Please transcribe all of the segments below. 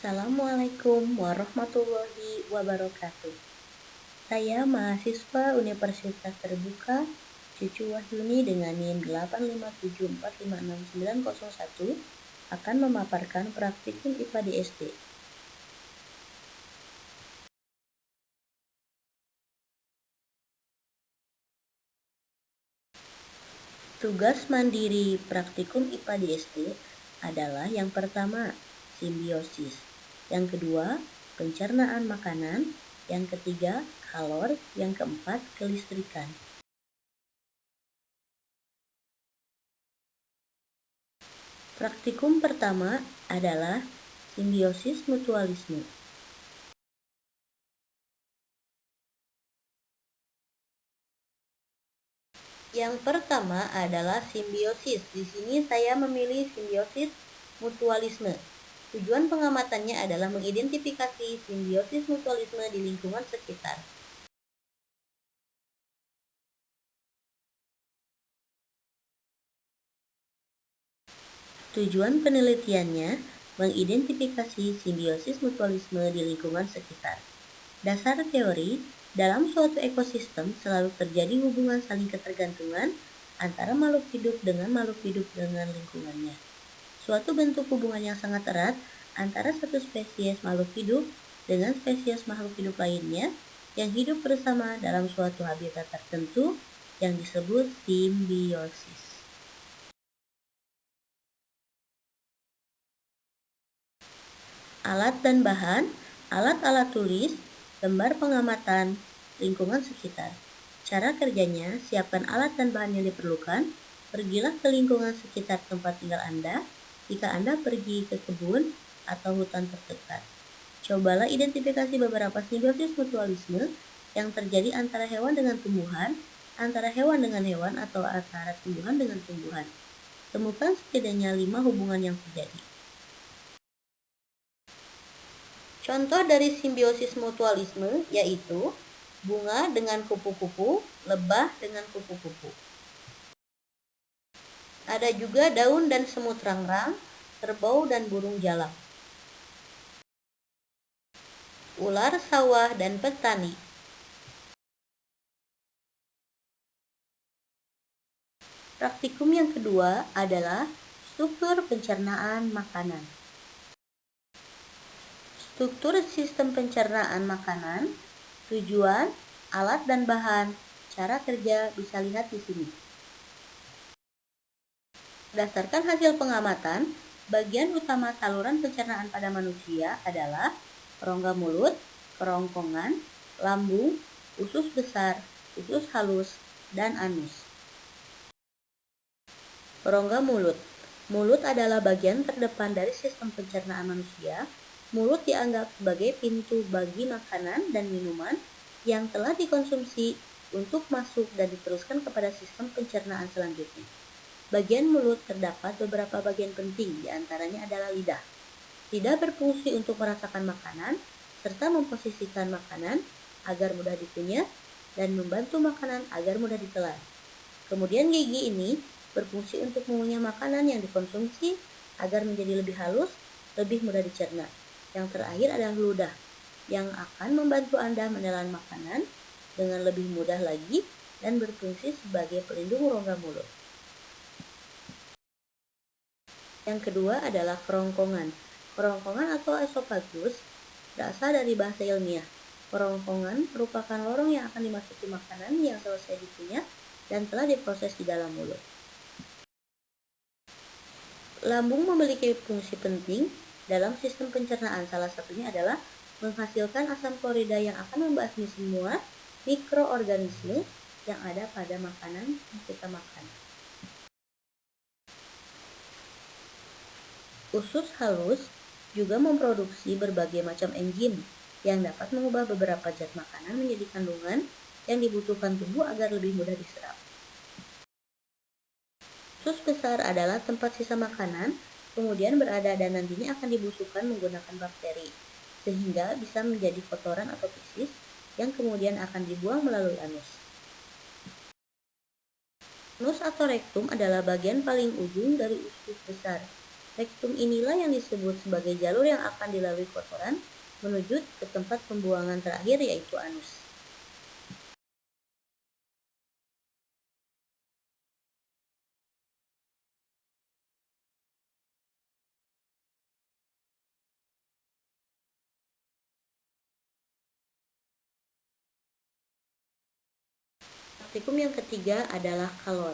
Assalamualaikum warahmatullahi wabarakatuh. Saya mahasiswa Universitas Terbuka Cucu Wahyuni dengan NIM 857456901 akan memaparkan praktikum IPA di SD. Tugas mandiri praktikum IPA di SD adalah yang pertama, simbiosis. Yang kedua, pencernaan makanan. Yang ketiga, kalor. Yang keempat, kelistrikan. Praktikum pertama adalah simbiosis mutualisme. Yang pertama adalah simbiosis. Di sini saya memilih simbiosis mutualisme. Tujuan pengamatannya adalah mengidentifikasi simbiosis mutualisme di lingkungan sekitar. Tujuan penelitiannya mengidentifikasi simbiosis mutualisme di lingkungan sekitar. Dasar teori, dalam suatu ekosistem selalu terjadi hubungan saling ketergantungan antara makhluk hidup dengan lingkungannya. Suatu bentuk hubungan yang sangat erat antara satu spesies makhluk hidup dengan spesies makhluk hidup lainnya yang hidup bersama dalam suatu habitat tertentu yang disebut simbiosis. Alat dan bahan, alat-alat tulis, lembar pengamatan, lingkungan sekitar. Cara kerjanya, siapkan alat dan bahan yang diperlukan, pergilah ke lingkungan sekitar tempat tinggal Anda, jika Anda pergi ke kebun atau hutan terdekat. Cobalah identifikasi beberapa simbiosis mutualisme yang terjadi antara hewan dengan tumbuhan, antara hewan dengan hewan, atau antara tumbuhan dengan tumbuhan. Temukan setidaknya 5 hubungan yang terjadi. Contoh dari simbiosis mutualisme yaitu bunga dengan kupu-kupu, lebah dengan kupu-kupu. Ada juga daun dan semut rangrang, kerbau dan burung jalak. Ular sawah dan petani. Praktikum yang kedua adalah struktur pencernaan makanan. Struktur sistem pencernaan makanan, tujuan, alat dan bahan, cara kerja bisa lihat di sini. Berdasarkan hasil pengamatan, bagian utama saluran pencernaan pada manusia adalah rongga mulut, kerongkongan, lambung, usus besar, usus halus, dan anus. Rongga mulut. Mulut adalah bagian terdepan dari sistem pencernaan manusia. Mulut dianggap sebagai pintu bagi makanan dan minuman yang telah dikonsumsi untuk masuk dan diteruskan kepada sistem pencernaan selanjutnya. Bagian mulut terdapat beberapa bagian penting, diantaranya adalah lidah. Lidah berfungsi untuk merasakan makanan, serta memposisikan makanan agar mudah dikunyah dan membantu makanan agar mudah ditelan. Kemudian gigi ini berfungsi untuk mengunyah makanan yang dikonsumsi agar menjadi lebih halus, lebih mudah dicerna. Yang terakhir adalah ludah, yang akan membantu Anda menelan makanan dengan lebih mudah lagi dan berfungsi sebagai pelindung rongga mulut. Yang kedua adalah kerongkongan. Kerongkongan atau esofagus berasal dari bahasa ilmiah. Kerongkongan merupakan lorong yang akan dimasuki makanan yang selesai dikunyah dan telah diproses di dalam mulut. Lambung memiliki fungsi penting dalam sistem pencernaan. Salah satunya adalah menghasilkan asam klorida yang akan membasmi semua mikroorganisme yang ada pada makanan yang kita makan. Usus halus juga memproduksi berbagai macam enzim yang dapat mengubah beberapa zat makanan menjadi kandungan yang dibutuhkan tubuh agar lebih mudah diserap. Usus besar adalah tempat sisa makanan, kemudian berada dan nantinya akan dibusukkan menggunakan bakteri, sehingga bisa menjadi kotoran atau fisis yang kemudian akan dibuang melalui anus. Anus atau rektum adalah bagian paling ujung dari usus besar. Rektum inilah yang disebut sebagai jalur yang akan dilalui kotoran menuju ke tempat pembuangan terakhir, yaitu anus. Praktikum yang ketiga adalah kalor.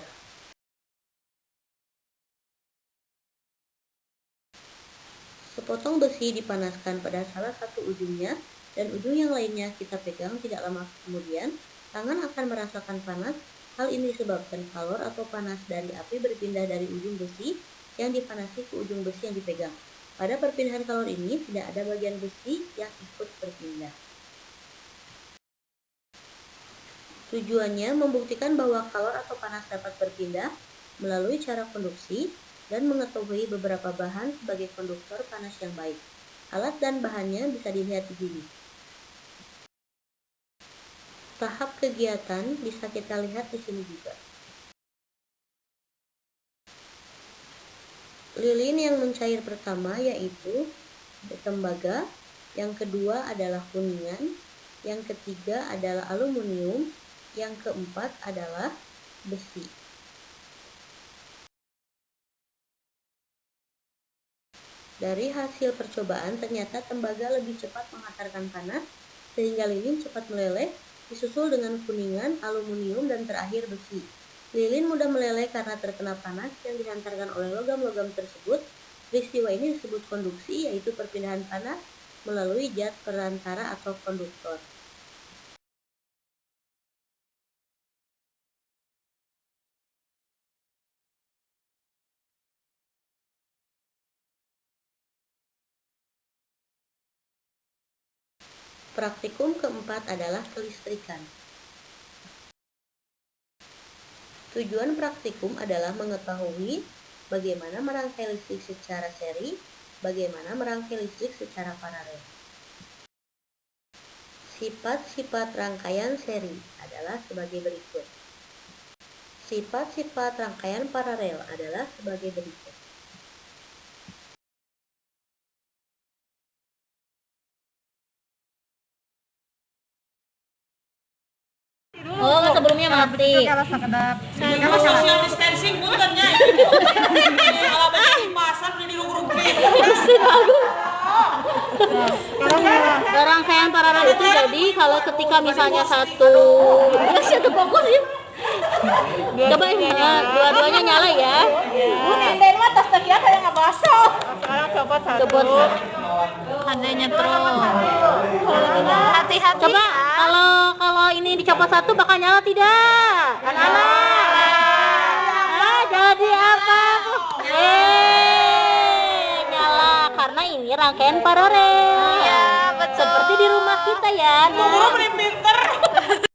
Sepotong besi dipanaskan pada salah satu ujungnya dan ujung yang lainnya kita pegang. Tidak lama kemudian, tangan akan merasakan panas. Hal ini disebabkan kalor atau panas dari api berpindah dari ujung besi yang dipanasi ke ujung besi yang dipegang. Pada perpindahan kalor ini, tidak ada bagian besi yang ikut berpindah. Tujuannya membuktikan bahwa kalor atau panas dapat berpindah melalui cara konduksi dan mengetahui beberapa bahan sebagai konduktor panas yang baik. Alat dan bahannya bisa dilihat di sini. Tahap kegiatan bisa kita lihat di sini juga. Lilin yang mencair pertama yaitu tembaga, yang kedua adalah kuningan, yang ketiga adalah aluminium, yang keempat adalah besi. Dari hasil percobaan, ternyata tembaga lebih cepat menghantarkan panas sehingga lilin cepat meleleh, disusul dengan kuningan, aluminium, dan terakhir besi. Lilin mudah meleleh karena terkena panas yang dihantarkan oleh logam-logam tersebut. Peristiwa ini disebut konduksi, yaitu perpindahan panas melalui zat perantara atau konduktor. Praktikum keempat adalah kelistrikan. Tujuan praktikum adalah mengetahui bagaimana merangkai listrik secara seri, bagaimana merangkai listrik secara paralel. Sifat-sifat rangkaian seri adalah sebagai berikut. Sifat-sifat rangkaian paralel adalah sebagai berikut. Oh, sebelumnya mati. Kalau sekedap. Kalau social distancing bukannya itu. Kalau beli pasar beli rugurugin. Rangkaian paralel itu jadi kalau ketika misalnya satu fokus ya. Coba dua-duanya nyala ya. Pindahin mah tas tadi apa yang ngebasok. Sekarang coba satu. Coba ada nyetrum. Hati-hati. Coba kalau ini dicopot satu bakal nyala tidak? Anak-anak. Jadi apa? Nyala karena ini rangkaian paralel. Iya, betul. Seperti di rumah kita ya. Guru beli pinter.